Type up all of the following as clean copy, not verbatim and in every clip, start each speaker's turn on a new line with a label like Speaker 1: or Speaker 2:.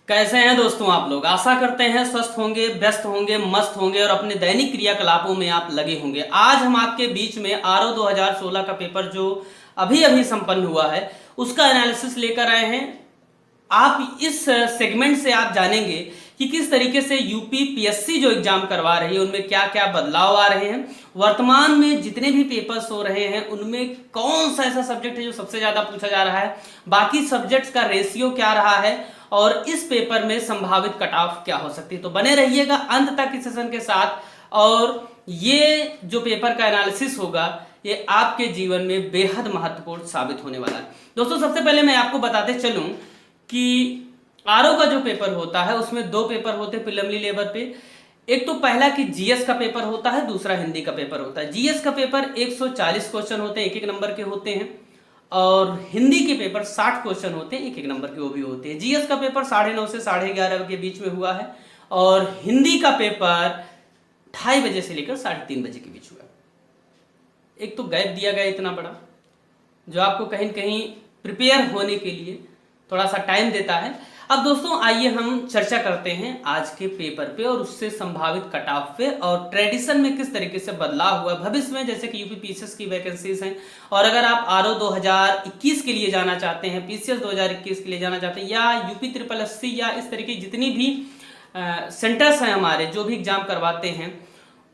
Speaker 1: कैसे हैं दोस्तों आप लोग। आशा करते हैं स्वस्थ होंगे, व्यस्त होंगे, मस्त होंगे और अपने दैनिक क्रियाकलापों में आप लगे होंगे। आज हम आपके बीच में आरओ 2016 का पेपर जो अभी अभी संपन्न हुआ है उसका एनालिसिस लेकर आए हैं। आप इस सेगमेंट से आप जानेंगे कि किस तरीके से यूपी पीएससी जो एग्जाम करवा रही है उनमें क्या क्या बदलाव आ रहे हैं। वर्तमान में जितने भी पेपर्स हो रहे हैं उनमें कौन सा ऐसा सब्जेक्ट है जो सबसे ज्यादा पूछा जा रहा है, बाकी सब्जेक्ट्स का रेशियो क्या रहा है और इस पेपर में संभावित कट ऑफ क्या हो सकती है। तो बने रहिएगा अंत तक इस सेशन के साथ। और ये जो पेपर का एनालिसिस होगा ये आपके जीवन में बेहद महत्वपूर्ण साबित होने वाला है। दोस्तों सबसे पहले मैं आपको बताते चलूं कि आरओ का जो पेपर होता है उसमें दो पेपर होते हैं प्रीलिमिनरी लेवल पे। एक तो पहला कि जीएस का पेपर होता है, दूसरा हिंदी का पेपर होता है। जीएस का पेपर 140 क्वेश्चन होते हैं, एक एक नंबर के होते हैं, और हिंदी के पेपर 60 क्वेश्चन होते हैं, एक एक नंबर के वो भी होते हैं। जीएस का पेपर 9:30 से 11:30 के बीच में हुआ है और हिंदी का पेपर 2:30 बजे से लेकर 3:30 बजे के बीच हुआ। एक तो गैप दिया गया इतना बड़ा जो आपको कहीं न कहीं प्रिपेयर होने के लिए थोड़ा सा टाइम देता है। अब दोस्तों आइए हम चर्चा करते हैं आज के पेपर पे और उससे संभावित कट ऑफ पे और ट्रेडिशन में किस तरीके से बदलाव हुआ भविष्य में, जैसे कि यूपी पीसीएस की वैकेंसीज हैं। और अगर आप आरओ 2021 के लिए जाना चाहते हैं, पीसीएस 2021 के लिए जाना चाहते हैं, या यूपी ट्रिपल एससी या इस तरीके जितनी भी सेंटर्स हैं हमारे जो भी एग्जाम करवाते हैं,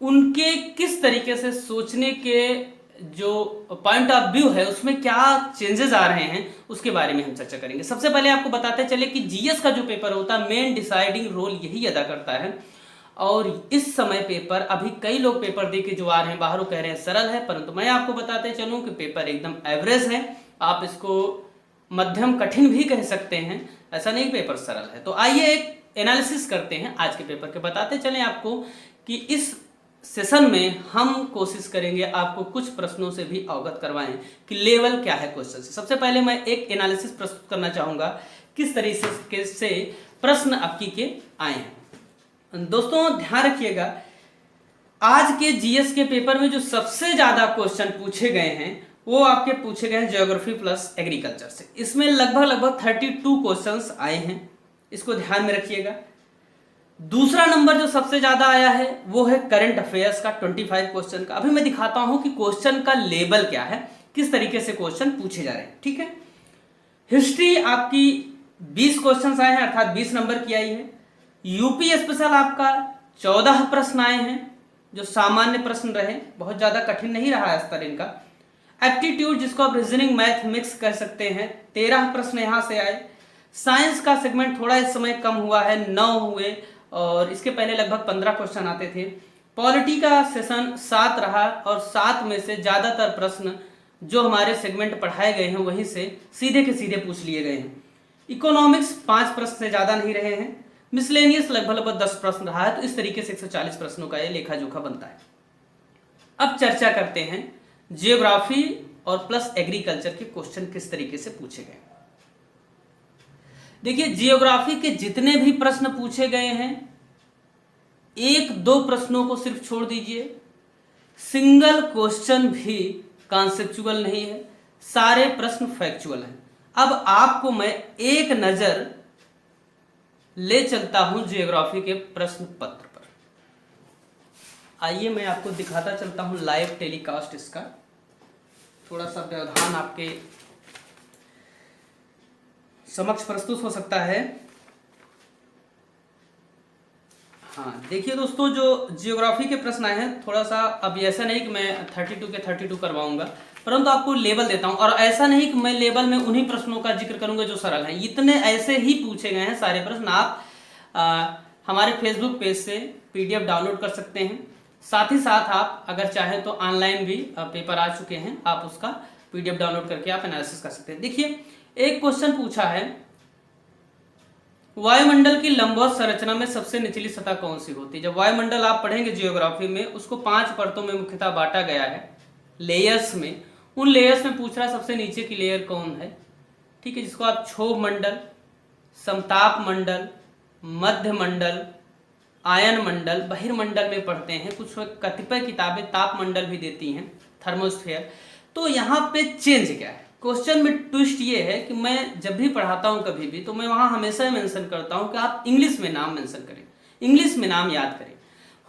Speaker 1: उनके किस तरीके से सोचने के जो पॉइंट ऑफ व्यू है उसमें क्या चेंजेस आ रहे हैं उसके बारे में हम चर्चा करेंगे। सबसे पहले आपको बताते चले कि जीएस का जो पेपर होता है मेन डिसाइडिंग रोल यही अदा करता है। और इस समय पेपर अभी कई लोग पेपर दे के जो आ रहे हैं बाहर वो कह रहे हैं सरल है, परंतु मैं आपको बताते चलूं कि पेपर एकदम एवरेज है। आप इसको मध्यम कठिन भी कह सकते हैं, ऐसा नहीं पेपर सरल है। तो आइए एक एनालिसिस करते हैं आज के पेपर के। बताते चलें आपको कि इस सेशन में हम कोशिश करेंगे आपको कुछ प्रश्नों से भी अवगत करवाएं कि लेवल क्या है क्वेश्चन से। सबसे पहले मैं एक एनालिसिस प्रस्तुत करना चाहूंगा किस तरीके से प्रश्न आपकी के आए हैं। दोस्तों ध्यान रखिएगा, आज के जीएस के पेपर में जो सबसे ज्यादा क्वेश्चन पूछे गए हैं वो आपके पूछे गए हैं ज्योग्राफी प्लस एग्रीकल्चर से। इसमें लगभग 32 क्वेश्चन आए हैं, इसको ध्यान में रखिएगा। दूसरा नंबर जो सबसे ज्यादा आया है वो है करंट अफेयर्स का 25 क्वेश्चन का। अभी मैं दिखाता हूं कि क्वेश्चन का लेवल क्या है, किस तरीके से क्वेश्चन पूछे जा रहे हैं, ठीक है। हिस्ट्री आपकी 20 क्वेश्चन आए हैं, अर्थात 20 नंबर की आई है। यूपी स्पेशल आपका 14 प्रश्न आए हैं जो सामान्य प्रश्न रहे, बहुत ज्यादा कठिन नहीं रहा है स्तर इनका। एप्टीट्यूड जिसको आप रीजनिंग मैथ मिक्स कर सकते हैं, 13 प्रश्न यहां से आए। साइंस का सेगमेंट थोड़ा इस समय कम हुआ है, 9 हुए और इसके पहले लगभग 15 क्वेश्चन आते थे। पॉलिटी का सेशन 7 रहा और 7 में से ज्यादातर प्रश्न जो हमारे सेगमेंट पढ़ाए गए हैं वहीं से सीधे के सीधे पूछ लिए गए हैं। इकोनॉमिक्स 5 प्रश्न से ज्यादा नहीं रहे हैं। मिसलेनियस लगभग 10 प्रश्न रहा है। तो इस तरीके से 140 प्रश्नों का ये लेखा जोखा बनता है। अब चर्चा करते हैं जियोग्राफी और प्लस एग्रीकल्चर के क्वेश्चन किस तरीके से पूछे गए। देखिए जियोग्राफी के जितने भी प्रश्न पूछे गए हैं, 1-2 प्रश्नों को सिर्फ छोड़ दीजिए, सिंगल क्वेश्चन भी कॉन्सेप्चुअल नहीं है, सारे प्रश्न फैक्चुअल हैं। अब आपको मैं एक नजर ले चलता हूं जियोग्राफी के प्रश्न पत्र पर। आइए मैं आपको दिखाता चलता हूं लाइव टेलीकास्ट इसका। थोड़ा सा व्यवधान आपके समक्ष प्रस्तुत हो सकता है। हाँ देखिए दोस्तों, जो जियोग्राफी के प्रश्न आए हैं, थोड़ा सा अब ऐसा नहीं कि मैं 32 के 32 करवाऊंगा, परंतु आपको लेवल देता हूं। और ऐसा नहीं कि मैं लेवल में उन्हीं प्रश्नों का जिक्र करूंगा जो सरल हैं, इतने ऐसे ही पूछे गए हैं सारे प्रश्न। आप हमारे फेसबुक पेज से पीडीएफ डाउनलोड कर सकते हैं। साथ ही साथ आप अगर चाहें तो ऑनलाइन भी पेपर आ चुके हैं, आप उसका पीडीएफ डाउनलोड करके आप एनालिसिस कर सकते हैं। देखिए एक क्वेश्चन पूछा है, वायुमंडल की लंबवत संरचना में सबसे निचली सतह कौन सी होती है। जब वायुमंडल आप पढ़ेंगे जियोग्राफी में, उसको 5 परतों में मुख्यतः बांटा गया है, लेयर्स में। उन लेयर्स में पूछ रहा है सबसे नीचे की लेयर कौन है, ठीक है, जिसको आप क्षोभ मंडल, समताप मंडल, मध्य मंडल, आयन मंडल, बहिर्मंडल में पढ़ते हैं। कुछ कतिपय किताबें ताप मंडल भी देती हैं, थर्मोस्फेयर। तो यहाँ पे चेंज क्या है, क्वेश्चन में ट्विस्ट ये है कि मैं जब भी पढ़ाता हूँ कभी भी, तो मैं वहाँ हमेशा मेंशन करता हूँ कि आप इंग्लिश में नाम मेंशन करें, इंग्लिश में नाम याद करें।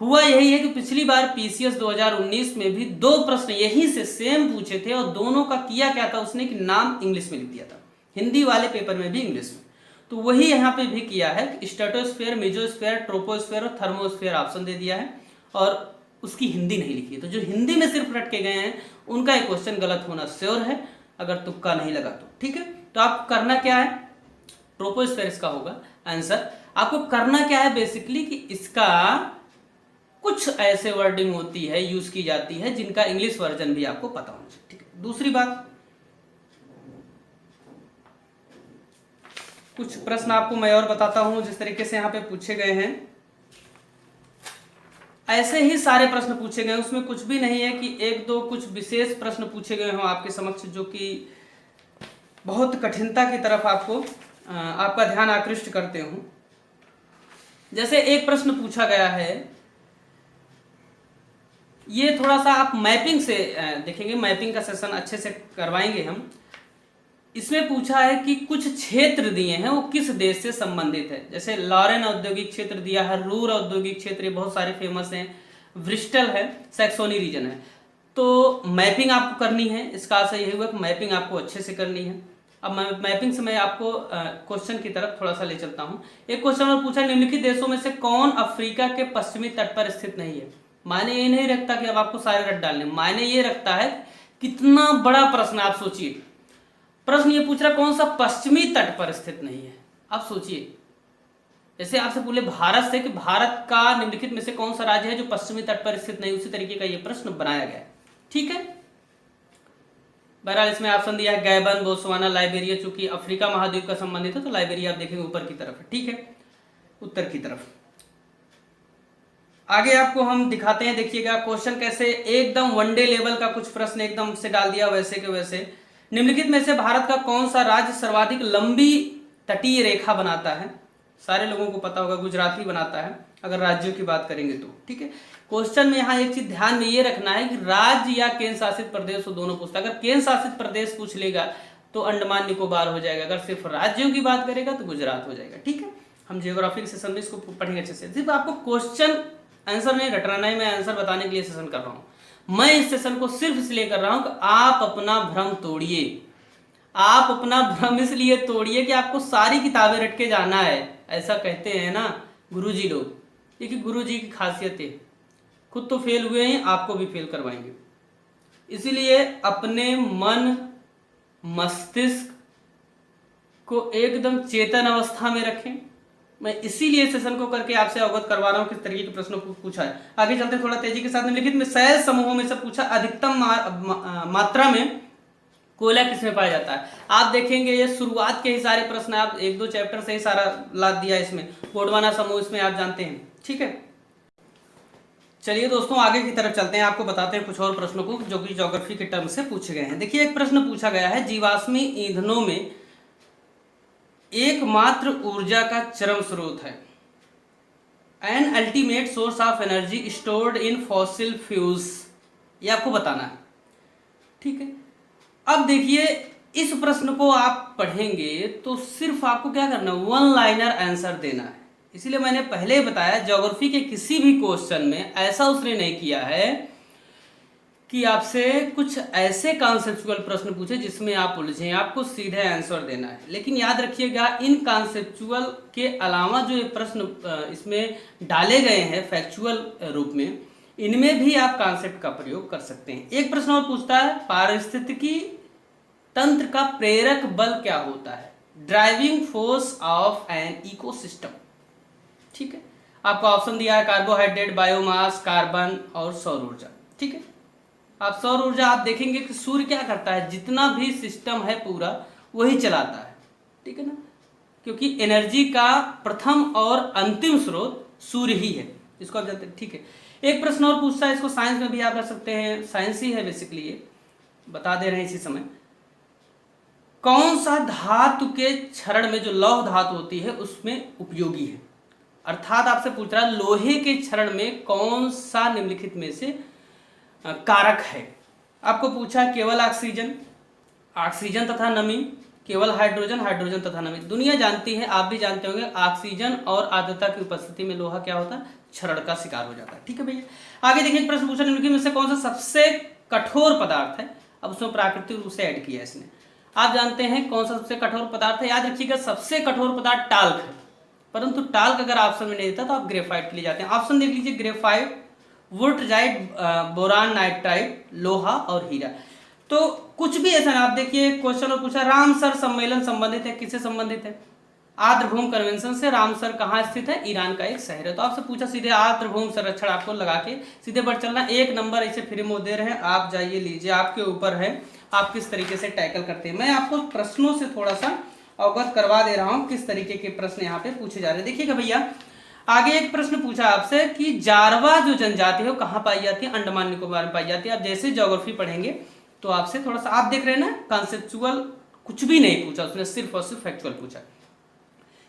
Speaker 1: हुआ यही है कि पिछली बार पीसीएस 2019 में भी 2 प्रश्न यहीं से सेम पूछे थे और दोनों का किया क्या था उसने कि नाम इंग्लिश में लिख दिया था, हिंदी वाले पेपर में भी इंग्लिश में। तो वही यहाँ पे भी किया है कि स्ट्रेटोस्फेयर, मेसोस्फेयर, ट्रोपोस्फेयर और थर्मोस्फेयर ऑप्शन दे दिया है और उसकी हिंदी नहीं लिखी है। तो जो हिंदी में सिर्फ रट के गए हैं उनका एक क्वेश्चन गलत होना श्योर है, अगर तुक्का नहीं लगा तो। ठीक है, तो आपको करना क्या है, ट्रोपोस्फेयर इसका होगा आंसर। आपको करना क्या है बेसिकली कि इसका कुछ ऐसे वर्डिंग होती है, यूज की जाती है, जिनका इंग्लिश वर्जन भी आपको पता होना चाहिए। ठीक है, दूसरी बात, कुछ प्रश्न आपको मैं और बताता हूं जिस तरीके से यहाँ पे पूछे गए हैं। ऐसे ही सारे प्रश्न पूछे गए, उसमें कुछ भी नहीं है कि 1-2 कुछ विशेष प्रश्न पूछे गए हों आपके समक्ष, जो कि बहुत कठिनता की तरफ आपको आपका ध्यान आकृष्ट करते हों। जैसे एक प्रश्न पूछा गया है, ये थोड़ा सा आप मैपिंग से देखेंगे, मैपिंग का सेशन अच्छे से करवाएंगे हम। इसमें पूछा है कि कुछ क्षेत्र दिए हैं वो किस देश से संबंधित है। जैसे लॉरेन औद्योगिक क्षेत्र दिया है, रूर औद्योगिक क्षेत्र, ये बहुत सारे फेमस हैं, ब्रिस्टल है, सैक्सोनी रीजन है। तो मैपिंग आपको करनी है, इसका आशा यही हुआ कि मैपिंग आपको अच्छे से करनी है। अब मैपिंग से मैं आपको क्वेश्चन की तरफ थोड़ा सा ले चलता हूँ। एक क्वेश्चन और पूछा, निम्नलिखित देशों में से कौन अफ्रीका के पश्चिमी तट पर स्थित नहीं है। मायने ये नहीं रखता कि अब आपको सारे रट डालने, मायने ये रखता है कितना बड़ा प्रश्न। आप सोचिए, प्रश्न ये पूछ रहा कौन सा पश्चिमी तट पर स्थित नहीं है। आप सोचिए, जैसे आपसे बोले भारत से कि भारत का निम्नलिखित में से कौन सा राज्य है जो पश्चिमी तट पर स्थित नहीं, उसी तरीके का ये प्रश्न बनाया गया है। ठीक है, बहरहाल इसमें ऑप्शन दिया है गैबन, बोत्सवाना, लाइबेरिया। चूंकि अफ्रीका महाद्वीप का संबंधित है तो लाइबेरिया आप देखेंगे ऊपर की तरफ है। ठीक है, उत्तर की तरफ। आगे आपको हम दिखाते हैं, देखिएगा क्वेश्चन कैसे एकदम वनडे लेवल का कुछ प्रश्न एकदम से डाल दिया वैसे के वैसे। निम्नलिखित में से भारत का कौन सा राज्य सर्वाधिक लंबी तटीय रेखा बनाता है। सारे लोगों को पता होगा गुजरात ही बनाता है अगर राज्यों की बात करेंगे तो। ठीक है, क्वेश्चन में यहाँ एक चीज ध्यान में ये रखना है कि राज्य या केंद्र शासित प्रदेश वो दोनों पूछता है। अगर केंद्र शासित प्रदेश पूछ लेगा तो अंडमान निकोबार हो जाएगा, अगर सिर्फ राज्यों की बात करेगा तो गुजरात हो जाएगा। ठीक है, हम जियोग्राफी के सेशन में इसको पढ़ेंगे अच्छे से। सिर्फ आपको क्वेश्चन आंसर नहीं रटना है, मैं आंसर बताने के लिए सेशन कर रहा हूँ। मैं इस सेशन को सिर्फ इसलिए कर रहा हूं कि आप अपना भ्रम तोड़िए। आप अपना भ्रम इसलिए तोड़िए कि आपको सारी किताबें रट के जाना है। ऐसा कहते हैं ना गुरुजी लोग, देखिए गुरुजी की खासियत है, खुद तो फेल हुए हैं, आपको भी फेल करवाएंगे। इसीलिए अपने मन मस्तिष्क को एकदम चेतन अवस्था में रखें। मैं इसीलिए सेशन को करके आपसे अवगत करवा रहा हूं किस तरीके के प्रश्नों को पूछा है। आगे चलते थोड़ा तेजी के साथ। निम्नलिखित में शैल समूहों में से पूछा, अधिकतम मात्रा में कोयला किसमें पाया जाता है। आप देखेंगे ये शुरुआत के ही सारे प्रश्न, आप 1-2 चैप्टर से ही सारा लाद दिया इसमें। गोंडवाना समूह इसमें आप जानते हैं। ठीक है, चलिए दोस्तों आगे की तरफ चलते हैं, आपको बताते हैं कुछ और प्रश्नों को जो कि ज्योग्राफी के टर्म से पूछे गए हैं। देखिए एक प्रश्न पूछा गया है, जीवाश्मी ईंधनों में एकमात्र ऊर्जा का चरम स्रोत है। An ultimate source of energy stored in fossil fuels, ये आपको बताना है। ठीक है, अब देखिए इस प्रश्न को आप पढ़ेंगे तो सिर्फ आपको क्या करना है, 1 लाइनर आंसर देना है। इसीलिए मैंने पहले ही बताया ज्योग्राफी के किसी भी क्वेश्चन में ऐसा उसने नहीं किया है कि आपसे कुछ ऐसे कॉन्सेप्चुअल प्रश्न पूछे जिसमें आप उलझे, आपको सीधे आंसर देना है। लेकिन याद रखिएगा इन कॉन्सेप्चुअल के अलावा जो ये प्रश्न इसमें डाले गए हैं फैक्चुअल रूप में, इनमें भी आप कॉन्सेप्ट का प्रयोग कर सकते हैं। एक प्रश्न और पूछता है, पारिस्थितिकी तंत्र का प्रेरक बल क्या होता है, driving force of an ecosystem. ठीक है, आपको ऑप्शन दिया है कार्बोहाइड्रेट, बायोमास, कार्बन और सौर ऊर्जा। ठीक है, आप सौर ऊर्जा आप देखेंगे कि सूर्य क्या करता है, जितना भी सिस्टम है पूरा वही चलाता है। ठीक है ना, क्योंकि एनर्जी का प्रथम और अंतिम स्रोत सूर्य ही है, इसको आप जानते हैं। ठीक है, एक प्रश्न और पूछता है, इसको साइंस में भी आप रख सकते हैं, साइंस ही है बेसिकली, ये बता दे रहे हैं इसी समय। कौन सा धातु के क्षरण में, जो लौह धातु होती है उसमें उपयोगी है। अर्थात आपसे पूछ रहा है लोहे के क्षरण में कौन सा निम्नलिखित में से कारक है। आपको पूछा केवल ऑक्सीजन, ऑक्सीजन तथा नमी, केवल हाइड्रोजन, हाइड्रोजन तथा नमी। दुनिया जानती है, आप भी जानते होंगे, ऑक्सीजन और आर्द्रता की उपस्थिति में लोहा क्या होता है, क्षरण का शिकार हो जाता है। ठीक है भैया। आगे देखिए प्रश्न पूछा निम्नलिखित में से कौन सा सबसे कठोर पदार्थ है। अब उसमें प्राकृतिक रूप से ऐड किया है इसने। आप जानते हैं कौन सा सबसे कठोर पदार्थ है, याद रखिएगा सबसे कठोर पदार्थ टाल्क है, परंतु टाल्क अगर ऑप्शन में नहीं देता तो आप ग्रेफाइट के लिए जाते हैं। ऑप्शन देख लीजिए, ग्रेफाइट, वुल्ट्राइट, बोरान नाइट्राइट, लोहा और हीरा। तो कुछ भी ऐसा ना, आप देखिए क्वेश्चन और पूछा रामसर सम्मेलन संबंधित है, किससे संबंधित है, आर्द्रभूमि कन्वेंशन से। रामसर कहाँ स्थित है, ईरान का एक शहर है। तो आपसे पूछा सीधे आर्द्रभूमि संरक्षण, आपको लगा के सीधे बढ़ चलना। 1 नंबर इसे फ्री में दे रहे हैं, आप जाइए लीजिए, आपके ऊपर है आप किस तरीके से टैकल करते हैं। मैं आपको प्रश्नों से थोड़ा सा अवगत करवा दे रहा हूं किस तरीके के प्रश्न यहाँ पे पूछे जा रहे हैं। देखिएगा भैया, आगे एक प्रश्न पूछा आपसे कि जारवा जो जनजाति है वो कहाँ पाई जाती है, अंडमान निकोबार में पाई जाती है। आप जैसे ज्योग्राफी पढ़ेंगे तो आपसे थोड़ा सा, आप देख रहे हैं ना, कॉन्सेप्चुअल कुछ भी नहीं पूछा उसने, सिर्फ और सिर्फ फैक्चुअल पूछा।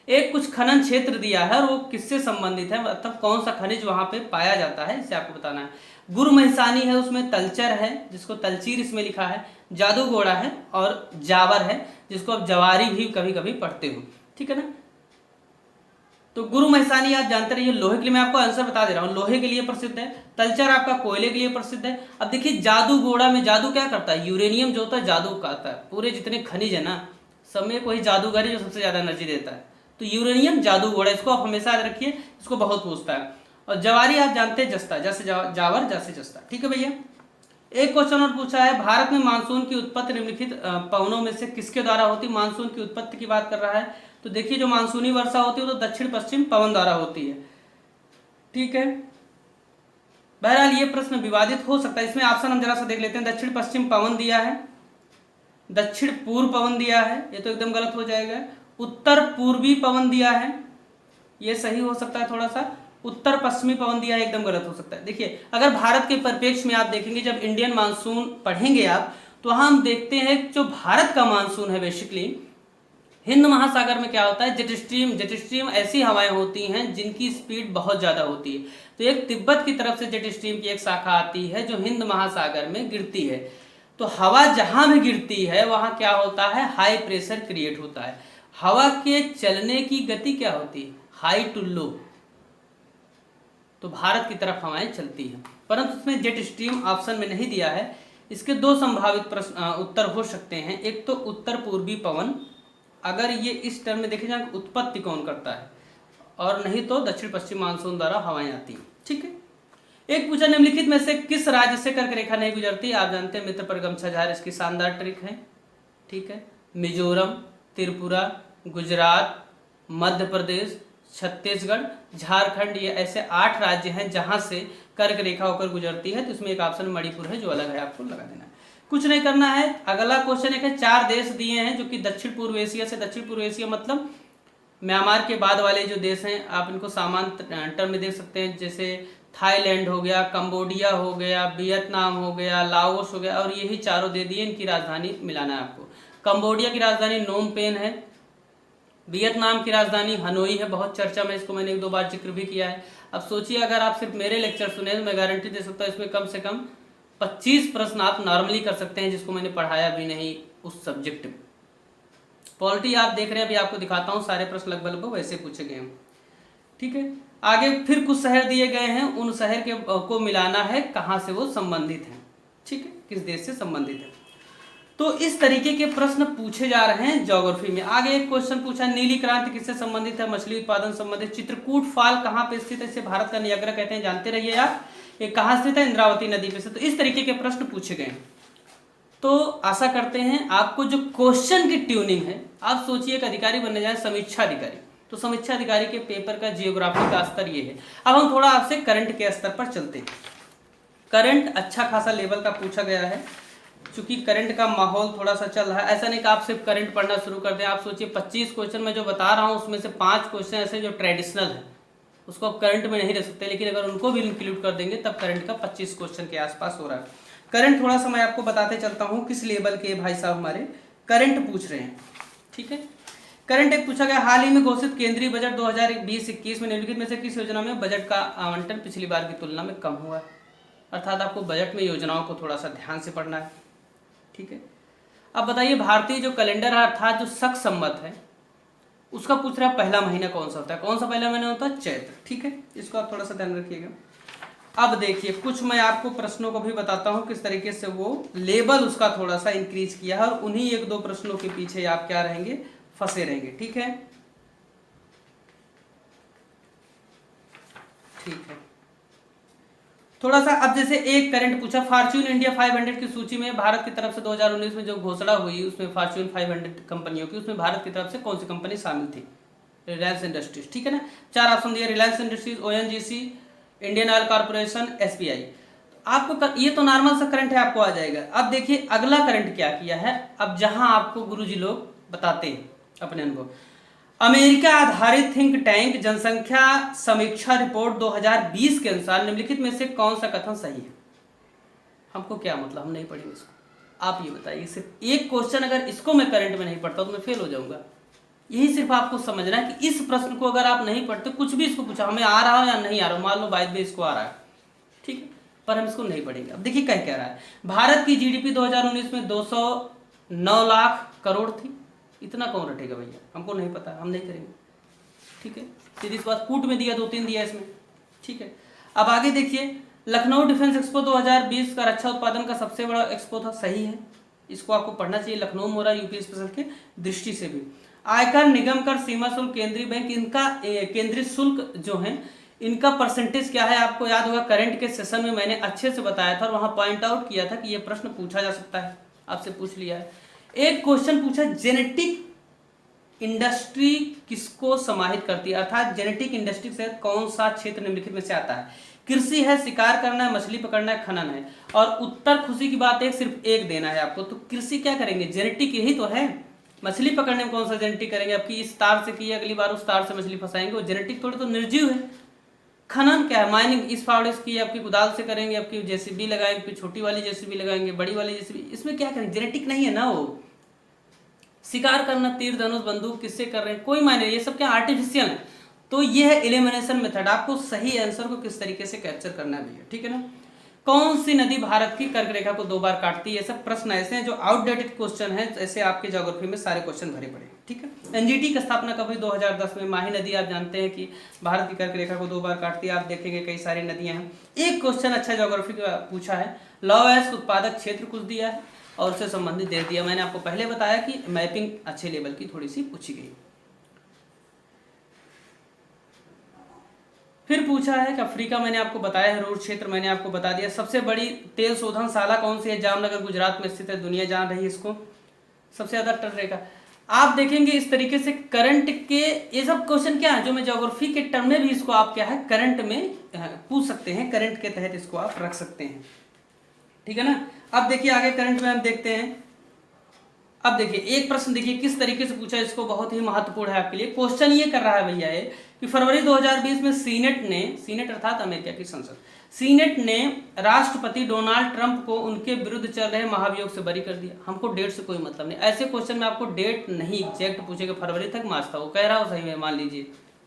Speaker 1: एक कुछ खनन क्षेत्र दिया है और वो किससे संबंधित है, मतलब कौन सा खनिज वहां पे पाया जाता है, इसे आपको बताना है। गुरु महिसानी है, उसमें तलचर है जिसको तलचीर इसमें लिखा है, जादूगोड़ा है और जावर है जिसको आप जवारी भी कभी कभी पढ़ते हो। ठीक है ना। तो गुरु महिसानी आप जानते रहिए, लोहे के लिए मैं आपको आंसर बता दे रहा हूँ, लोहे के लिए प्रसिद्ध है। तलचर आपका कोयले के लिए प्रसिद्ध है। अब देखिए जादूगोड़ा में जादू क्या करता है, यूरेनियम जो होता है जादू करता है। पूरे जितने खनिज है ना सब में कोई जादूगर है जो सबसे ज्यादा एनर्जी देता है, तो यूरेनियम जादूगोड़ा, इसको आप हमेशा याद रखिए, इसको बहुत पूछता है। और जवारी आप जानते हैं जस्ता, जैसे जावर जैसे जस्ता। ठीक है भैया। एक क्वेश्चन और पूछा है, भारत में मानसून की उत्पत्ति निम्नलिखित पवनों में से किसके द्वारा होती है। मानसून की उत्पत्ति की बात कर रहा है, तो देखिए जो मानसूनी वर्षा होती है वो तो दक्षिण पश्चिम पवन द्वारा होती है। ठीक है। बहरहाल ये प्रश्न विवादित हो सकता है, इसमें ऑप्शन हम जरा सा देख लेते हैं। दक्षिण पश्चिम पवन दिया है, दक्षिण पूर्व पवन दिया है, ये तो एकदम गलत हो जाएगा। उत्तर पूर्वी पवन दिया है, ये सही हो सकता है थोड़ा सा। उत्तर पश्चिमी पवन दिया है, एकदम गलत हो सकता है। देखिए अगर भारत के परिप्रेक्ष्य में आप देखेंगे, जब इंडियन मानसून पढ़ेंगे आप, तो हम देखते हैं जो भारत का मानसून है बेसिकली हिंद महासागर में क्या होता है, जेट स्ट्रीम ऐसी हवाएं होती हैं जिनकी स्पीड बहुत ज्यादा होती है। तो एक तिब्बत की तरफ से जेट स्ट्रीम की एक शाखा आती है जो हिंद महासागर में गिरती है। तो हवा जहां भी गिरती है वहां क्या होता है, हाई प्रेशर क्रिएट होता है। हवा के चलने की गति क्या होती है, हाई टू लो। तो भारत की तरफ हवाएं चलती हैं, परंतु उसमें जेट स्ट्रीम ऑप्शन में नहीं दिया है। इसके 2 संभावित प्रश्न उत्तर हो सकते हैं। एक तो उत्तर पूर्वी पवन, अगर ये इस टर्म में देखे जाए उत्पत्ति कौन करता है, और नहीं तो दक्षिण पश्चिम मानसून द्वारा हवाएं आती हैं। ठीक है। एक पूछा निम्नलिखित में से किस राज्य से कर्क रेखा नहीं गुजरती। आप जानते हैं मित्र पर गमछा झार इसकी शानदार ट्रिक है। ठीक है। मिजोरम, त्रिपुरा, गुजरात, मध्य प्रदेश, छत्तीसगढ़, झारखंड, ये ऐसे 8 राज्य हैं जहां से कर्क रेखा होकर गुजरती है। तो इसमें एक ऑप्शन मणिपुर है जो अलग है, आपको लगा देना है, कुछ नहीं करना है। अगला क्वेश्चन एक है, 4 देश दिए हैं जो कि दक्षिण पूर्व एशिया से, दक्षिण पूर्व एशिया मतलब म्यांमार के बाद वाले जो देश हैं, आप इनको सामान्य टर्म में देख सकते हैं, जैसे थाईलैंड हो गया, कंबोडिया हो गया, वियतनाम हो गया, लाओस हो गया, और यही चारों दे दिए। इनकी राजधानी मिलाना है आपको। कंबोडिया की राजधानी नोम पेन है, वियतनाम की राजधानी हनोई है, बहुत चर्चा में, इसको मैंने 1-2 बार जिक्र भी किया है। अब सोचिए अगर आप सिर्फ मेरे लेक्चर सुने तो मैं गारंटी दे सकता हूँ इसमें कम से कम 25 प्रश्न आप नॉर्मली कर सकते हैं जिसको मैंने पढ़ाया भी नहीं उस सब्जेक्ट में। पॉलिटी आप देख रहे हैं, अभी आपको दिखाता हूँ, सारे प्रश्न लगभग वैसे पूछे गए हैं। ठीक है। आगे फिर कुछ शहर दिए गए हैं, उन शहर के को मिलाना है कहाँ से वो संबंधित हैं। ठीक है, किस देश से संबंधित है। तो इस तरीके के प्रश्न पूछे जा रहे हैं ज्योग्राफी में। आगे एक क्वेश्चन पूछा, नीली क्रांति किससे संबंधित है, मछली उत्पादन संबंधित। चित्रकूट फाल कहाँ पे स्थित है, इसे भारत का नियाग्रा कहते हैं, जानते रहिए आप। ये कहाँ स्थित है, इंद्रावती नदी पे से। तो इस तरीके के प्रश्न पूछे गए। तो आशा करते हैं आपको जो क्वेश्चन की ट्यूनिंग है, आप सोचिए एक अधिकारी बनने जाए समीक्षा अधिकारी, तो समीक्षा अधिकारी के पेपर का जियोग्राफी का स्तर ये है। अब हम थोड़ा आपसे करंट के स्तर पर चलते हैं। करंट अच्छा खासा लेवल का पूछा गया है, चूंकि करंट का माहौल थोड़ा सा चल रहा है। ऐसा नहीं कि आप सिर्फ करंट पढ़ना शुरू कर दें। आप सोचिए 25 क्वेश्चन मैं जो बता रहा हूँ उसमें से 5 क्वेश्चन ऐसे जो ट्रेडिशनल है, उसको आप करंट में नहीं रख सकते, लेकिन अगर उनको भी इंक्लूड कर देंगे तब करंट का 25 क्वेश्चन के आसपास हो रहा है। करंट थोड़ा सा मैं आपको बताते चलता हूँ किस लेवल के भाई साहब हमारे करंट पूछ रहे हैं। ठीक है। करंट एक पूछा गया, हाल ही में घोषित केंद्रीय बजट 2020-21 में निम्नलिखित में से किस योजना में बजट का आवंटन पिछली बार की तुलना में कम हुआ है। अर्थात आपको बजट में योजनाओं को थोड़ा सा ध्यान से पढ़ना है। ठीक है। अब बताइए भारतीय जो कैलेंडर है अर्थात जो शक संवत है उसका पूछ रहा है पहला महीना कौन सा होता है। कौन सा पहला महीना होता है? चैत्र। ठीक है, इसको आप थोड़ा सा ध्यान रखिएगा। अब देखिए कुछ मैं आपको प्रश्नों को भी बताता हूं किस तरीके से वो लेवल उसका थोड़ा सा इंक्रीज किया है, और उन्हीं एक दो प्रश्नों के पीछे आप क्या रहेंगे, फंसे रहेंगे। ठीक है, ठीक है। थोड़ा सा अब जैसे एक करंट पूछा, फॉर्च्यून इंडिया 500 की सूची में भारत की तरफ से 2019 में जो घोषणा हुई उसमें फॉर्च्यून 500 कंपनियों की, उसमें भारत की तरफ से कौन सी कंपनी शामिल थी? रिलायंस इंडस्ट्रीज। ठीक है ना, 4 ऑप्शन दिए, Reliance industries, ONGC, Indian oil corporation, SBI. आपको ये तो नॉर्मल सा करंट है, आपको आ जाएगा। अब देखिए अगला करंट क्या किया है, अब जहां आपको गुरुजी लोग बताते हैं अपने अनुभव। अमेरिका आधारित थिंक टैंक जनसंख्या समीक्षा रिपोर्ट 2020 के अनुसार निम्नलिखित में से कौन सा कथन सही है? हमको क्या मतलब, हम नहीं पढ़ेंगे इसको, आप ये बताइए। सिर्फ एक क्वेश्चन अगर इसको मैं करंट में नहीं पढ़ता तो मैं फेल हो जाऊंगा। यही सिर्फ आपको समझना है कि इस प्रश्न को अगर आप नहीं पढ़ते, कुछ भी इसको पूछा हमें आ रहा हो या नहीं आ रहा हो, मान लो बाइज में इसको आ रहा है, ठीक है, पर हम इसको नहीं पढ़ेंगे। अब देखिए क्या कह रहा है, भारत की जीडीपी 2019 में 209 लाख करोड़ थी। इतना कौन रटेगा भैया, हमको नहीं पता, हम नहीं करेंगे। ठीक है, सीधी सी बात, कूट में दिया 2-3 दिया इसमें। ठीक है, अब आगे देखिए, लखनऊ डिफेंस एक्सपो 2020 का रक्षा उत्पादन का सबसे बड़ा एक्सपो था। सही है, इसको आपको पढ़ना चाहिए, लखनऊ मोरा यूपी स्पेशल के दृष्टि से भी। आयकर, निगम कर, सीमा शुल्क, केंद्रीय बैंक, इनका केंद्रीय शुल्क जो है इनका परसेंटेज क्या है? आपको याद होगा करंट के सेशन में मैंने अच्छे से बताया था और वहां पॉइंट आउट किया था कि यह प्रश्न पूछा जा सकता है, आपसे पूछ लिया है। एक क्वेश्चन पूछा, जेनेटिक इंडस्ट्री किसको समाहित करती है, अर्थात जेनेटिक इंडस्ट्री से कौन सा क्षेत्र निम्नलिखित में से आता है? कृषि है, शिकार करना है, मछली पकड़ना है, खनन है। और उत्तर खुशी की बात है, सिर्फ एक देना है आपको। तो कृषि क्या करेंगे, जेनेटिक यही तो है। मछली पकड़ने में कौन सा जेनेटिक करेंगे, आपकी इस तार से की अगली बार उस तार से मछली फंसाएंगे, वो जेनेटिक थोड़ी तो निर्जीव है। खनन क्या है, माइनिंग, इस फावड़े की आपकी कुदाल से करेंगे, आपकी जेसीबी लगाएंगे, फिर छोटी वाली जेसीबी लगाएंगे, बड़ी वाली जेसीबी, इसमें क्या करेंगे, जेनेटिक नहीं है ना वो। शिकार करना, तीर धनुष बंदूक किससे कर रहे हैं, कोई मायने, ये सब क्या आर्टिफिशियल है। तो ये है एलिमिनेशन मेथड, आपको सही आंसर को किस तरीके से कैप्चर करना है भैया। ठीक है ना, कौन सी नदी भारत की कर्क रेखा को 2 बार काटती है? ये सब प्रश्न ऐसे हैं जो आउटडेटेड क्वेश्चन है, ऐसे आपके ज्योग्राफी में सारे क्वेश्चन भरे पड़े। ठीक है, एनजीटी की स्थापना कब हुई? 2010 में। माही नदी आप जानते हैं कि भारत की कर्क रेखा को 2 बार काटती है, आप देखेंगे कई सारी नदियां हैं। एक क्वेश्चन अच्छा ज्योग्राफी का पूछा है, लॉएस्ट उत्पादक क्षेत्र कुछ दिया है और उससे संबंधित दे दिया। मैंने आपको पहले बताया कि मैपिंग अच्छे लेवल की थोड़ी सी पूछी गई। फिर पूछा है कि अफ्रीका मैंने आपको बताया है, रूर क्षेत्र मैंने आपको बता दिया। सबसे बड़ी तेल शोधनशाला कौन सी है? जामनगर गुजरात में स्थित है, दुनिया जान रही है इसको, सबसे ज्यादा टन रेखा। आप देखेंगे इस तरीके से करंट के ये सब क्वेश्चन क्या है जो मैं ज्योग्राफी के टर्म में भी इसको आप क्या है करंट में पूछ सकते हैं, करंट के तहत इसको आप रख सकते हैं। ठीक है ना, अब देखिए आगे करंट में हम देखते हैं। अब देखिए एक प्रश्न देखिए किस तरीके से पूछा, इसको बहुत ही महत्वपूर्ण है आपके लिए। क्वेश्चन ये कर रहा है भैया ये कि फरवरी 2020 में सीनेट अर्थात अमेरिका की संसद, सीनेट ने राष्ट्रपति डोनाल्ड ट्रंप को उनके विरुद्ध चल रहे महाभियोग से बरी कर दिया। हमको डेट से कोई मतलब नहीं, ऐसे क्वेश्चन में आपको डेट नहीं एग्जैक्ट पूछेगा, फरवरी तक मार्च था, वो कह रहा हो सही में मान लीजिए।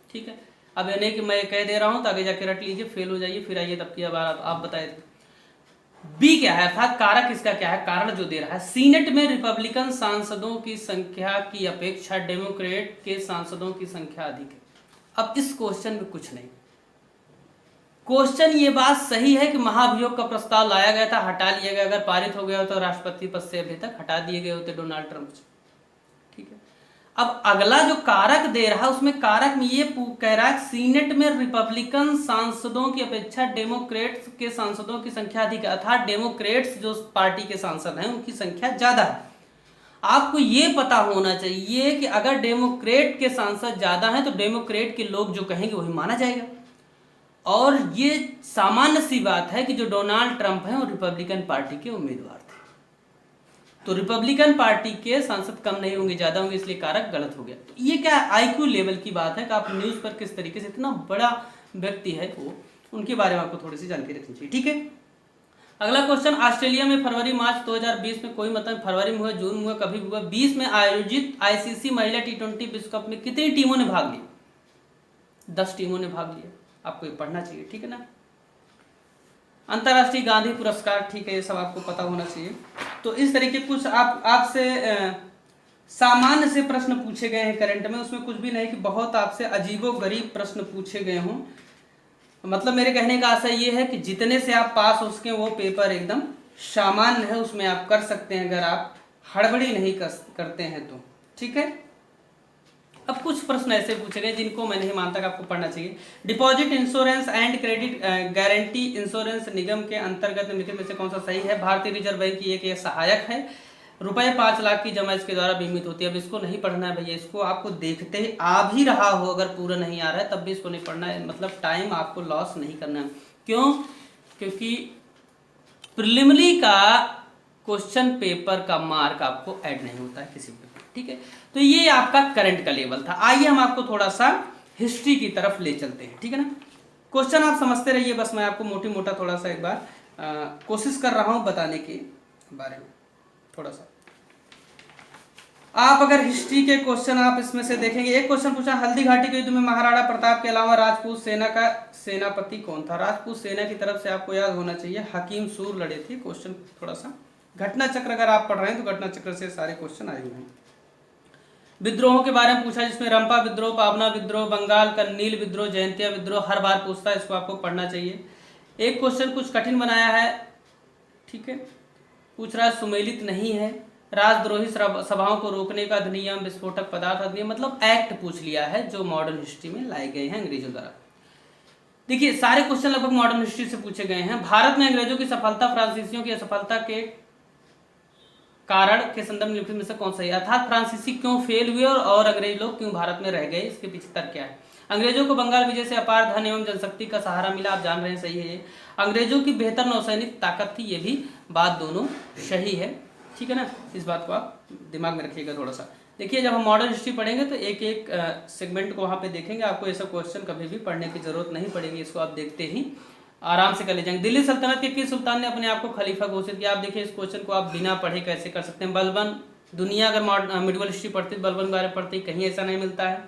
Speaker 1: ठीक है, अब ये नहीं कि मैं कह दे रहा हूँ तो आगे जाके रट लीजिए, फेल हो जाइए, फिर आइए तब की बार आप बताए। बी क्या है, अर्थात कारक इसका क्या है, कारण जो दे रहा है, सीनेट में रिपब्लिकन सांसदों की संख्या की अपेक्षा डेमोक्रेट के सांसदों की संख्या अधिक है। अब इस क्वेश्चन में कुछ नहीं, क्वेश्चन ये बात सही है कि महाभियोग का प्रस्ताव लाया गया था, हटा लिया गया, अगर पारित हो गया हो तो राष्ट्रपति पद से अभी तक हटा दिए गए होते डोनाल्ड ट्रंप से। ठीक है, अब अगला जो कारक दे रहा है उसमें कारक में ये कह रहा है सीनेट में रिपब्लिकन सांसदों की अपेक्षा डेमोक्रेट्स के सांसदों की संख्या अधिक है, अर्थात डेमोक्रेट्स जो पार्टी के सांसद हैं उनकी संख्या ज्यादा है। आपको ये पता होना चाहिए कि अगर डेमोक्रेट के सांसद ज्यादा हैं तो डेमोक्रेट के लोग जो कहेंगे वही माना जाएगा। और ये सामान्य सी बात है कि जो डोनाल्ड ट्रंप हैं वो रिपब्लिकन पार्टी के उम्मीदवार थे, तो रिपब्लिकन पार्टी के सांसद कम नहीं होंगे, ज्यादा होंगे, इसलिए कारक गलत हो गया। तो ये क्या आईक्यू लेवल की बात है कि आप न्यूज पर किस तरीके से, इतना बड़ा व्यक्ति है वो, उनके बारे में आपको थोड़ी सी जानकारी रखनी चाहिए। ठीक है, अगला क्वेश्चन, ऑस्ट्रेलिया में फरवरी मार्च 2020 में कोई मतलब फरवरी में हुआ, जून में हुआ, कभी भी हुआ, 20 में आयोजित आईसीसी महिला T20 विश्व कप में कितनी टीमों ने भाग लिया? 10 टीमों ने भाग लिया, आपको ये पढ़ना चाहिए। ठीक है ना, अंतरराष्ट्रीय गांधी पुरस्कार, ठीक है, ये सब आपको पता होना चाहिए। तो इस तरीके कुछ आपसे सामान्य से प्रश्न पूछे गए हैं करंट में, उसमें कुछ भी नहीं कि बहुत आपसे अजीबोगरीब प्रश्न पूछे गए हों। मतलब मेरे कहने का आशय ये है कि जितने से आप पास हो सके वो पेपर एकदम सामान्य है, उसमें आप कर सकते हैं अगर आप हड़बड़ी नहीं करते हैं तो। ठीक है, अब कुछ प्रश्न ऐसे पूछे गए जिनको मैं नहीं मानता कि आपको पढ़ना चाहिए। Deposit insurance and credit guarantee insurance निगम के अंतर्गत निम्नलिखित में से कौन सा सही है? भारतीय रिजर्व बैंक की एक सहायक है, रुपए 5 लाख की जमा इसके द्वारा बीमित होती है। अब इसको नहीं पढ़ना है भैया, इसको आपको देखते ही आ भी रहा हो, अगर पूरा नहीं आ रहा है तब भी इसको नहीं पढ़ना है, मतलब टाइम आपको लॉस नहीं करना है। क्यों? क्योंकि प्रिलिमिनरी का क्वेश्चन पेपर का मार्क आपको ऐड नहीं होता है किसी पेपर। ठीक है, तो ये आपका करंट का लेवल था। आइए हम आपको थोड़ा सा हिस्ट्री की तरफ ले चलते हैं। ठीक है ना, क्वेश्चन आप समझते रहिए, बस मैं आपको मोटी मोटा थोड़ा सा एक बार कोशिश कर रहा हूं बताने के बारे में थोड़ा सा। आप अगर हिस्ट्री के क्वेश्चन आप इसमें से देखेंगे, एक क्वेश्चन पूछा हल्दी घाटी के युद्ध में महाराणा प्रताप के अलावा राजपूत सेना का सेनापति कौन था? राजपूत सेना की तरफ से आपको याद होना चाहिए हकीम सूर लड़े थे। क्वेश्चन थोड़ा सा घटना चक्र अगर आप पढ़ रहे हैं तो घटना चक्र से सारे क्वेश्चन आए हुए हैं। विद्रोहों के बारे में पूछा जिसमें रंपा विद्रोह, पावना विद्रोह, बंगाल का नील विद्रोह, जयंतिया विद्रोह हर बार पूछता है, इसको आपको पढ़ना चाहिए। एक क्वेश्चन कुछ कठिन बनाया है, ठीक है, पूछ रहा है सुमेलित नहीं है, राजद्रोही सभाओं को रोकने का अधिनियम, विस्फोटक पदार्थ अधिनियम, मतलब एक्ट पूछ लिया है जो मॉडर्न हिस्ट्री में लाए गए हैं अंग्रेजों द्वारा। देखिए सारे क्वेश्चन लगभग मॉडर्न हिस्ट्री से पूछे गए हैं। भारत में अंग्रेजों की सफलता फ्रांसीसियों की असफलता के कारण के संदर्भ में निम्नलिखित में से कौन सा है? अर्थात फ्रांसीसी क्यों फेल हुए और अंग्रेज लोग क्यों भारत में रह गए, इसके पीछे तर्क क्या है? अंग्रेजों को बंगाल विजय से अपार धन एवं जनशक्ति का सहारा मिला, आप जान रहे हैं, सही है। अंग्रेजों की बेहतर नौसैनिक ताकत थी, ये भी बात दोनों सही है। ठीक है ना, इस बात को आप दिमाग में रखिएगा थोड़ा सा। देखिए जब हम मॉडर्न हिस्ट्री पढ़ेंगे तो एक एक सेगमेंट को वहाँ पे देखेंगे, आपको ऐसा क्वेश्चन कभी भी पढ़ने की जरूरत नहीं पड़ेगी, इसको आप देखते ही आराम से कर ले जाएंगे। दिल्ली सल्तनत के किस सुल्तान ने अपने आप को खलीफा घोषित किया? आप देखिए इस क्वेश्चन को आप बिना पढ़े कैसे कर सकते हैं। बलबन, दुनिया अगर मिडिवल हिस्ट्री पढ़ती बलबन के बारे में पढ़ती, कहीं ऐसा नहीं मिलता है।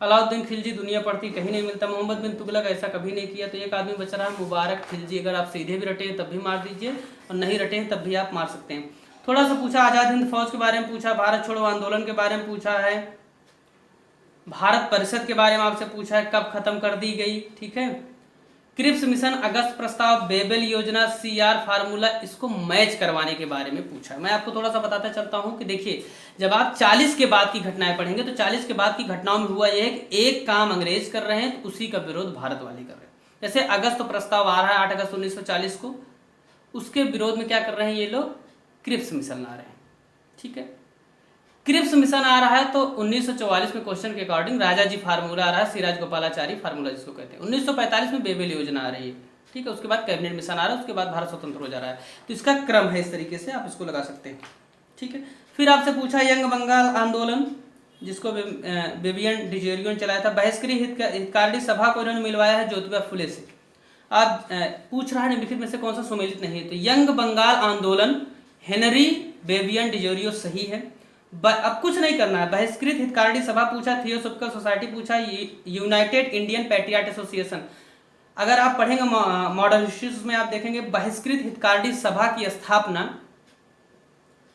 Speaker 1: अलाउद्दीन खिलजी दुनिया पढ़ती, कहीं नहीं मिलता। मोहम्मद बिन तुगलक ऐसा कभी नहीं किया। तो एक आदमी बच रहा है मुबारक खिलजी, अगर आप सीधे भी रटे हैं तब भी मार दीजिए और नहीं रटे हैं तब भी आप मार सकते हैं। थोड़ा सा पूछा आजाद हिंद फौज के बारे में पूछा, भारत छोड़ो आंदोलन के बारे में पूछा है, भारत परिषद के बारे में आपसे पूछा है, कब खत्म कर दी गई। ठीक है, क्रिप्स मिशन, अगस्त प्रस्ताव, बेबल योजना, सीआर फार्मूला, इसको मैच करवाने के बारे में पूछा। मैं आपको थोड़ा सा बताता चलता हूं कि देखिए जब आप 40 के बाद की घटनाएं पढ़ेंगे तो 40 के बाद की घटनाओं में हुआ यह है कि एक काम अंग्रेज कर रहे हैं तो उसी का विरोध भारत वाले कर रहे हैं। जैसे अगस्त प्रस्ताव आ रहा है 8 अगस्त 1940 को, उसके विरोध में क्या कर रहे हैं ये लोग? क्रिप्स मिशन ला रहे हैं। ठीक है, क्रिप्स मिशन आ रहा है तो 1944 में क्वेश्चन के अकॉर्डिंग राजा जी फार्मूला आ रहा है, सिराज गोपालाचारी फार्मूला जिसको कहते हैं। 1945 में बेबल योजना आ रही है। ठीक है, उसके बाद कैबिनेट मिशन आ रहा है, उसके बाद भारत स्वतंत्र हो जा रहा है। तो इसका क्रम है, इस तरीके से आप इसको लगा सकते हैं। ठीक है, फिर आपसे पूछा यंग बंगाल आंदोलन जिसको बेबियन डिजेरियो ने चलाया था, बहिष्कृत हितकारी सभा को इन्होंने मिलवाया है ज्योतिबा फुले से। आप पूछ रहा है निम्नलिखित में से कौन सा सुमेलित नहीं है? तो यंग बंगाल आंदोलन हेनरी बेबियन डिजेरियो सही है। अब कुछ नहीं करना है। बहिष्कृत हितकारी सभा पूछा, थियोसॉफिकल सोसाइटी पूछा, यूनाइटेड इंडियन पैट्रियट एसोसिएशन। अगर आप पढ़ेंगे मॉडर्न हिस्ट्री में आप देखेंगे बहिष्कृत हितकारी सभा की स्थापना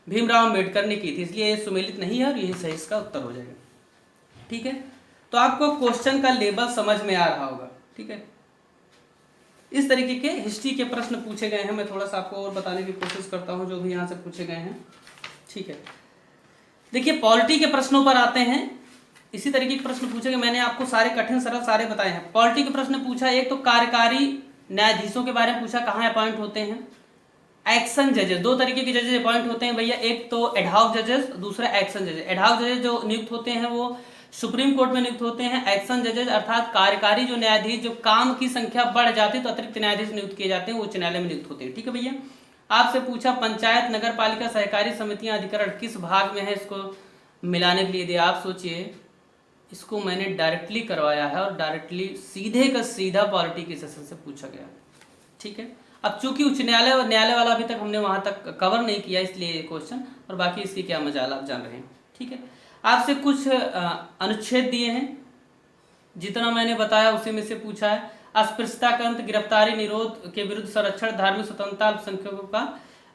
Speaker 1: भीमराव अम्बेडकर ने की थी, इसलिए ये सुमेलित नहीं है और यही सही इसका उत्तर हो जाएगा। ठीक है, तो आपको क्वेश्चन का लेवल समझ में आ रहा होगा। ठीक है, इस तरीके के हिस्ट्री के प्रश्न पूछे गए हैं। मैं थोड़ा सा आपको और बताने की कोशिश करता हूं जो भी यहाँ से पूछे गए हैं। ठीक है, देखिए पॉलिटी के प्रश्नों पर आते हैं। इसी तरीके के प्रश्न पूछे गए, मैंने आपको सारे कठिन सरल सारे बताए हैं। पॉलिटी के प्रश्न पूछा, एक तो कार्यकारी न्यायाधीशों के बारे में पूछा, कहाँ अपॉइंट होते हैं। एक्शन जजेस, दो तरीके के जजेस अपॉइंट होते हैं भैया, एक तो एडहॉक जजेस, दूसरा एक्शन जजेस। एडहॉक जजेस जो नियुक्त होते हैं वो सुप्रीम कोर्ट में नियुक्त होते हैं। एक्शन जजेस अर्थात कार्यकारी जो न्यायाधीश, जो काम की संख्या बढ़ जाती है तो अतिरिक्त न्यायाधीश नियुक्त किए जाते हैं, वो उच्च न्यायालय में नियुक्त होते हैं। ठीक है भैया, आपसे पूछा पंचायत नगर पालिका सहकारी समितियां अधिकरण किस भाग में है, इसको मिलाने के लिए दिया। आप सोचिए इसको मैंने डायरेक्टली करवाया है और डायरेक्टली सीधे का सीधा पॉलिटी के सेशन से पूछा गया। ठीक है, अब चूंकि उच्च न्यायालय और न्यायालय वाला अभी तक हमने वहां तक कवर नहीं किया इसलिए ये क्वेश्चन, और बाकी इसकी क्या मजाल आप जान रहे हैं। ठीक है, आपसे कुछ अनुच्छेद दिए हैं, जितना मैंने बताया उसी में से पूछा है। अस्पृश्यता का अंत, गिरफ्तारी निरोध के विरुद्ध संरक्षण, धार्मिक स्वतंत्रता, अल्पसंख्यकों का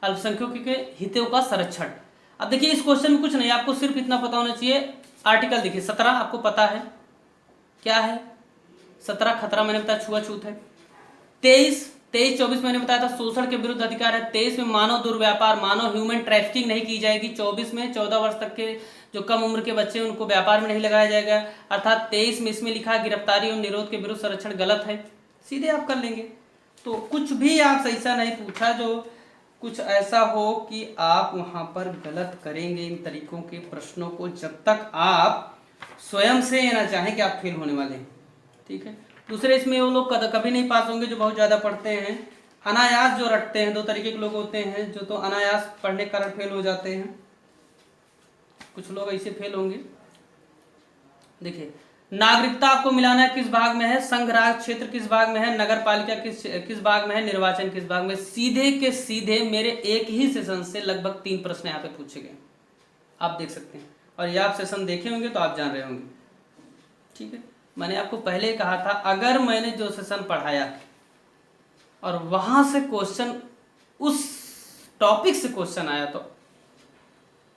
Speaker 1: अल्पसंख्यकों के हितों का संरक्षण। अब देखिए इस क्वेश्चन में कुछ नहीं, आपको सिर्फ इतना पता होना चाहिए। आर्टिकल देखिए 17 आपको पता है क्या है, 17 खतरा मैंने बताया छुआछूत है। 23-24 मैंने बताया था शोषण के विरुद्ध अधिकार है। 23 में मानव दुर्व्यापार, मानव ह्यूमन ट्रैफिकिंग नहीं की जाएगी। 24 में 14 वर्ष तक के जो कम उम्र के बच्चे हैं उनको व्यापार में नहीं लगाया जाएगा। अर्थात 23 में इसमें लिखा गिरफ्तारी एवं निरोध के विरुद्ध संरक्षण गलत है, सीधे आप कर लेंगे। तो कुछ भी आपसे ऐसा नहीं पूछा जो कुछ ऐसा हो कि आप वहां पर गलत करेंगे इन तरीकों के प्रश्नों को, जब तक आप स्वयं से ये ना चाहें कि आप फेल होने वाले हैं। ठीक है, दूसरे इसमें वो लोग कभी नहीं पास होंगे जो बहुत ज़्यादा पढ़ते हैं, अनायास जो रटते हैं। दो तरीके के लोग होते हैं, जो तो अनायास पढ़ने के कारण फेल हो जाते हैं, कुछ लोग ऐसे फेल होंगे। देखिए नागरिकता आपको मिलाना है किस भाग में है, संघ राज क्षेत्र किस भाग में है, नगर पालिका किस भाग में है, निर्वाचन किस भाग में। सीधे के सीधे मेरे एक ही सेशन से लगभग 3 प्रश्न यहाँ पे पूछे गए, आप देख सकते हैं। और ये आप सेशन देखे होंगे तो आप जान रहे होंगे। ठीक है, मैंने आपको पहले ही कहा था अगर मैंने जो सेशन पढ़ाया और वहां से क्वेश्चन उस टॉपिक से क्वेश्चन आया तो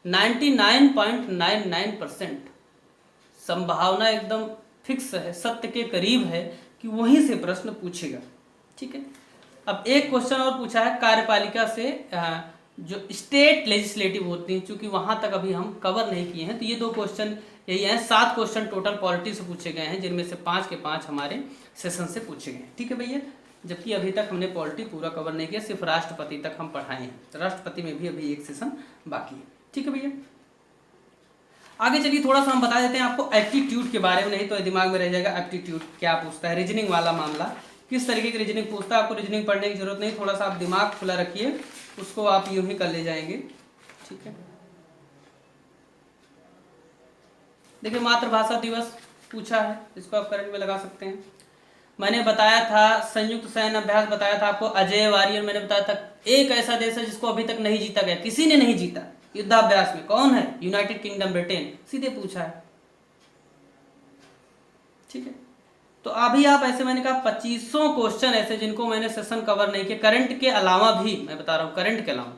Speaker 1: 99.99% संभावना एकदम फिक्स है, सत्य के करीब है कि वहीं से प्रश्न पूछेगा। ठीक है, अब एक क्वेश्चन और पूछा है कार्यपालिका से जो स्टेट लेजिस्लेटिव होती हैं, चूंकि वहां तक अभी हम कवर नहीं किए हैं, तो ये 2 क्वेश्चन यही हैं। 7 क्वेश्चन टोटल पॉलिटी से पूछे गए हैं, जिनमें से 5 के 5 हमारे सेशन से पूछे गए हैं। ठीक है भैया, जबकि अभी तक हमने पॉलिटी पूरा कवर नहीं किया, सिर्फ राष्ट्रपति तक हम पढ़ाए हैं। राष्ट्रपति में भी अभी एक सेशन बाकी है। ठीक है भैया, आगे चलिए थोड़ा सा हम बता देते हैं आपको एप्टीट्यूड के बारे में, नहीं तो दिमाग में रह जाएगा एप्टीट्यूड क्या पूछता है। रीजनिंग वाला मामला, किस तरीके की रीजनिंग पूछता है, आपको रीजनिंग पढ़ने की जरूरत नहीं, थोड़ा सा आप दिमाग खुला रखिए, उसको आप यूं ही कर ले जाएंगे। ठीक है, देखिए मातृभाषा दिवस पूछा है, इसको आप करंट में लगा सकते हैं। मैंने बताया था संयुक्त सैन्य अभ्यास, बताया था आपको अजय वारियर, मैंने बताया था एक ऐसा देश है जिसको अभी तक नहीं जीता गया, किसी ने नहीं जीता युद्धाभ्यास में, कौन है, यूनाइटेड किंगडम ब्रिटेन, सीधे पूछा है। ठीक है, तो अभी आप ऐसे मैंने कहा 2500 क्वेश्चन ऐसे जिनको मैंने सेशन कवर नहीं किया, करंट के अलावा भी मैं बता रहा हूँ, करंट के अलावा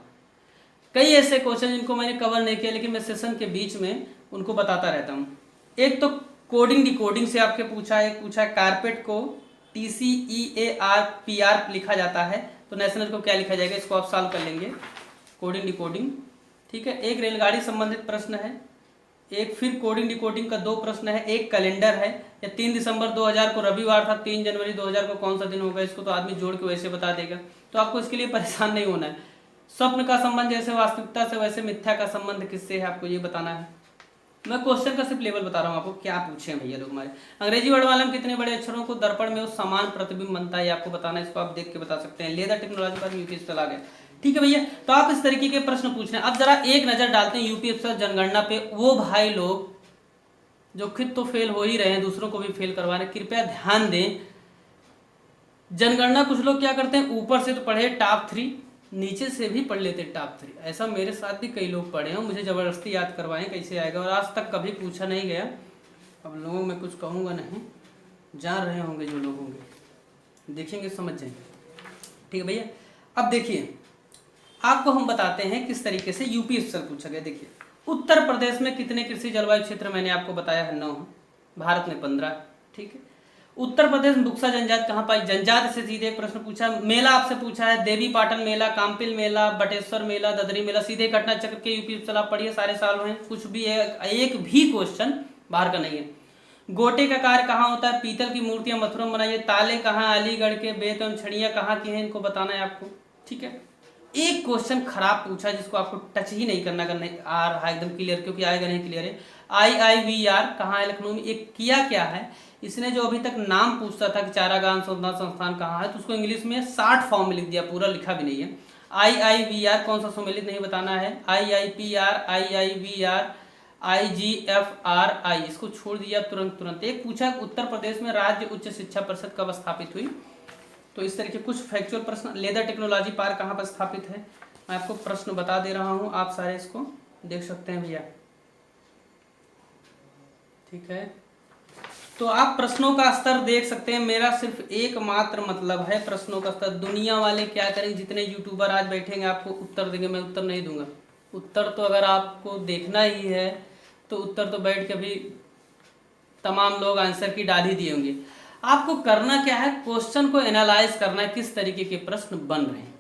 Speaker 1: कई ऐसे क्वेश्चन जिनको मैंने कवर नहीं किया, लेकिन मैं सेशन के बीच में उनको बताता रहता हूँ। एक तो कोडिंग डिकोडिंग से आपके पूछा है, एक पूछा है कारपेट को TCEARPR लिखा जाता है, तो नेशनल को क्या लिखा जाएगा, इसको आप सॉल्व कर लेंगे, कोडिंग डिकोडिंग। ठीक है, एक रेलगाड़ी संबंधित प्रश्न है, एक फिर कोडिंग डिकोडिंग का 2 प्रश्न है, एक कैलेंडर है, या 3 दिसंबर 2000 को रविवार था, 3 जनवरी 2000 को कौन सा दिन होगा, इसको तो आदमी जोड़ के वैसे बता देगा, तो आपको इसके लिए परेशान नहीं होना है। स्वप्न का संबंध जैसे वास्तविकता से वैसे मिथ्या का संबंध किससे है, आपको ये बताना है। मैं क्वेश्चन का सिर्फ लेवल बता रहा हूँ आपको, क्या पूछे हैं भैया लोग हमारे। अंग्रेजी वर्णमाला में कितने बड़े अक्षरों को दर्पण में उस समान प्रतिबिंब बनता है, आपको बताना है, इसको आप देख के बता सकते हैं। लेदर टेक्नोलॉजी पर यूपीएससी चला गया। ठीक है भैया, तो आप इस तरीके के प्रश्न पूछ रहे हैं। अब जरा एक नजर डालते हैं यूपीएससी जनगणना पे, वो भाई लोग जो खुद तो फेल हो ही रहे हैं, दूसरों को भी फेल करवा रहे हैं, कृपया ध्यान दें। जनगणना कुछ लोग क्या करते हैं, ऊपर से तो पढ़े टॉप 3, नीचे से भी पढ़ लेते टॉप 3। ऐसा मेरे साथ भी कई लोग पढ़े हैं, मुझे जबरदस्ती याद करवाएं कैसे आएगा, और आज तक कभी पूछा नहीं गया। अब लोगों में कुछ कहूँगा नहीं, जान रहे होंगे जो लोग होंगे, देखेंगे समझ जाएंगे। ठीक है भैया, अब देखिए आपको हम बताते हैं किस तरीके से यूपीएससी पूछा गया। देखिए उत्तर प्रदेश में कितने कृषि जलवायु क्षेत्र, मैंने आपको बताया है 9, भारत में 15। ठीक है, उत्तर प्रदेश में बुक्सा जनजाति कहाँ पाई, जनजाति से सीधे एक प्रश्न पूछा। मेला आपसे पूछा है, देवी पाटन मेला, काम्पिल मेला, बटेश्वर मेला, ददरी मेला, सीधे घटना चक्र के यूपीएससी आप पढ़िए, सारे साल हैं, कुछ भी एक भी क्वेश्चन बाहर का नहीं है। गोटे का कार्य कहाँ होता है, पीतल की मूर्तियां मथुरा में बनाइए। ताले कहाँ, अलीगढ़ के। बेत एवं छड़ियाँ कहाँ की हैं, इनको बताना है आपको। ठीक है, एक क्वेश्चन खराब पूछा जिसको आपको टच ही नहीं करना, अगर नहीं आ रहा है एकदम क्लियर, क्योंकि आएगा नहीं क्लियर है। IIVR कहाँ है, लखनऊ में। एक किया क्या है इसने, जो अभी तक नाम पूछता था कि चारागाह अनुसंधान संस्थान कहाँ है, तो उसको इंग्लिश में शॉर्ट फॉर्म में लिख दिया, पूरा लिखा भी नहीं है। IIVR कौन सा सम्मिलित नहीं बताना है, IIPR, IIVR, IGFRI, इसको छोड़ दिया तुरंत। एक पूछा उत्तर प्रदेश में राज्य उच्च शिक्षा परिषद कब स्थापित हुई, तो इस तरीके कुछ फैक्चुअल प्रश्न। लेदर टेक्नोलॉजी पार्क कहाँ पर स्थापित है, मैं आपको प्रश्न बता दे रहा हूँ, आप सारे इसको देख सकते हैं भैया। ठीक है, तो आप प्रश्नों का स्तर देख सकते हैं। मेरा सिर्फ एकमात्र मतलब है प्रश्नों का स्तर। दुनिया वाले क्या करेंगे, जितने यूट्यूबर आज बैठेंगे आपको उत्तर देंगे, मैं उत्तर नहीं दूंगा। उत्तर तो अगर आपको देखना ही है तो उत्तर तो बैठ के भी तमाम लोग आंसर की डाल ही दिए होंगे। आपको करना क्या है, क्वेश्चन को एनालाइज करना है, किस तरीके के प्रश्न बन रहे हैं।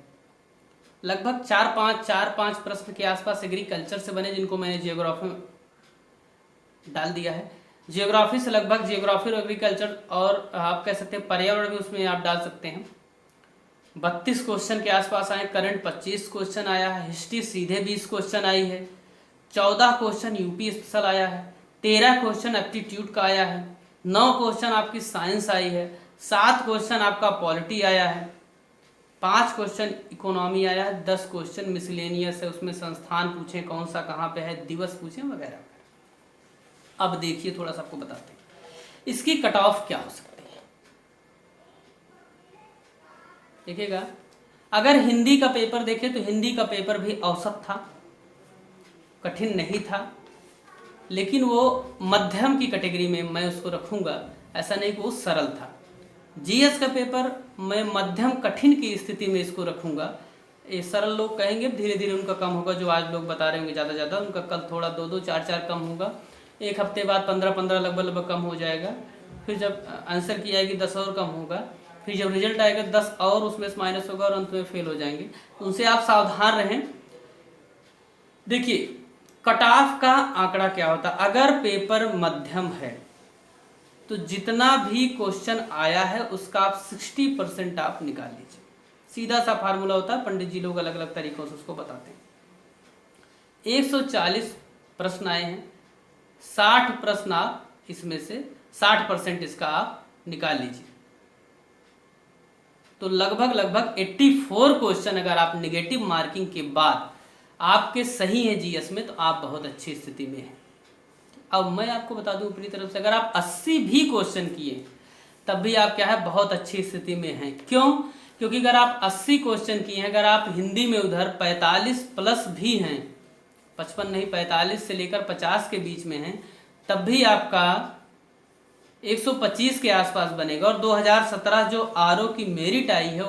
Speaker 1: लगभग चार पांच प्रश्न के आसपास एग्रीकल्चर से बने, जिनको मैंने जियोग्राफी में डाल दिया है। जियोग्राफी से लगभग जियोग्राफी और एग्रीकल्चर और आप कह सकते हैं पर्यावरण भी उसमें आप डाल सकते हैं। 32 क्वेश्चन के आसपास आए। करंट 25 क्वेश्चन आया है। हिस्ट्री सीधे 20 क्वेश्चन आई है। 14 क्वेश्चन यूपी स्पेशल आया है। 13 क्वेश्चन एप्टीट्यूड का आया है। 9 क्वेश्चन आपकी साइंस आई है। 7 क्वेश्चन आपका पॉलिटी आया है। 5 क्वेश्चन इकोनॉमी आया है। 10 क्वेश्चन मिसलेनियस है, उसमें संस्थान पूछे कौन सा कहाँ पे है, दिवस पूछे वगैरह। अब देखिए थोड़ा सा आपको बताते हैं इसकी कट ऑफ क्या हो सकती है। देखिएगा, अगर हिंदी का पेपर देखें तो हिंदी का पेपर भी औसत था, कठिन नहीं था, लेकिन वो मध्यम की कैटेगरी में मैं उसको रखूंगा। ऐसा नहीं कि वो सरल था। जीएस का पेपर मैं मध्यम कठिन की स्थिति में इसको रखूंगा। ये सरल लोग कहेंगे धीरे धीरे उनका कम होगा, जो आज लोग बता रहे होंगे ज़्यादा ज़्यादा, उनका कल थोड़ा 2-2 4-4 कम होगा। एक हफ्ते बाद 15-15 लगभग कम हो जाएगा। फिर जब आंसर की आएगी 10 और कम होगा। फिर जब रिजल्ट आएगा 10 और उसमें से माइनस होगा और अंत में फेल हो जाएंगे। उनसे आप सावधान रहें। देखिए कट ऑफ का आंकड़ा क्या होता है। अगर पेपर मध्यम है तो जितना भी क्वेश्चन आया है उसका आप 60% आप निकाल लीजिए। सीधा सा फार्मूला होता है, पंडित जी लोग अलग अलग तरीकों से उसको बताते हैं। 140 प्रश्न आए हैं, 60 प्रश्न आप इसमें से 60% इसका आप निकाल लीजिए। तो लगभग 84 क्वेश्चन अगर आप नेगेटिव मार्किंग के बाद आपके सही हैं जीएस में, तो आप बहुत अच्छी स्थिति में हैं। अब मैं आपको बता दूं अपनी तरफ से, अगर आप 80 भी क्वेश्चन किए तब भी आप क्या है, बहुत अच्छी स्थिति में हैं। क्यों? क्योंकि अगर आप 80 क्वेश्चन किए हैं, अगर आप हिंदी में उधर 45 प्लस भी हैं, 55 नहीं 45 से लेकर 50 के बीच में हैं, तब भी आपका 125 के आसपास बनेगा। और 2017 जो आरओ की मेरिट आई है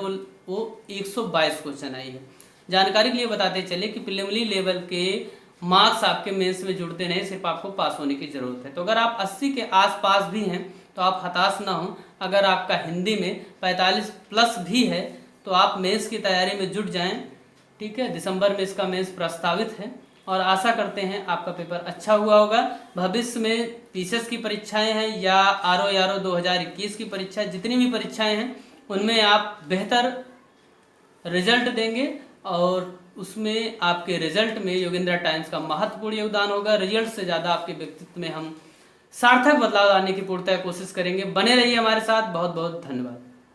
Speaker 1: वो 122 क्वेश्चन आई है। जानकारी के लिए बताते चले कि प्रीलिमिनरी लेवल के मार्क्स आपके मेंस में जुड़ते नहीं, सिर्फ आपको पास होने की जरूरत है। तो अगर आप 80 के आसपास भी हैं तो आप हताश ना हो। अगर आपका हिंदी में 45 प्लस भी है तो आप मेंस की तैयारी में जुट जाएं। ठीक है, दिसंबर में इसका मेंस प्रस्तावित है और आशा करते हैं आपका पेपर अच्छा हुआ होगा। भविष्य में पीसीएस की परीक्षाएं हैं या आरओ 2021 की परीक्षा, जितनी भी परीक्षाएं हैं उनमें आप बेहतर रिजल्ट देंगे और उसमें आपके रिजल्ट में योगेंद्र टाइम्स का महत्वपूर्ण योगदान होगा। रिजल्ट से ज़्यादा आपके व्यक्तित्व में हम सार्थक बदलाव लाने की पूर्णतः कोशिश करेंगे। बने रहिए हमारे साथ। बहुत बहुत धन्यवाद।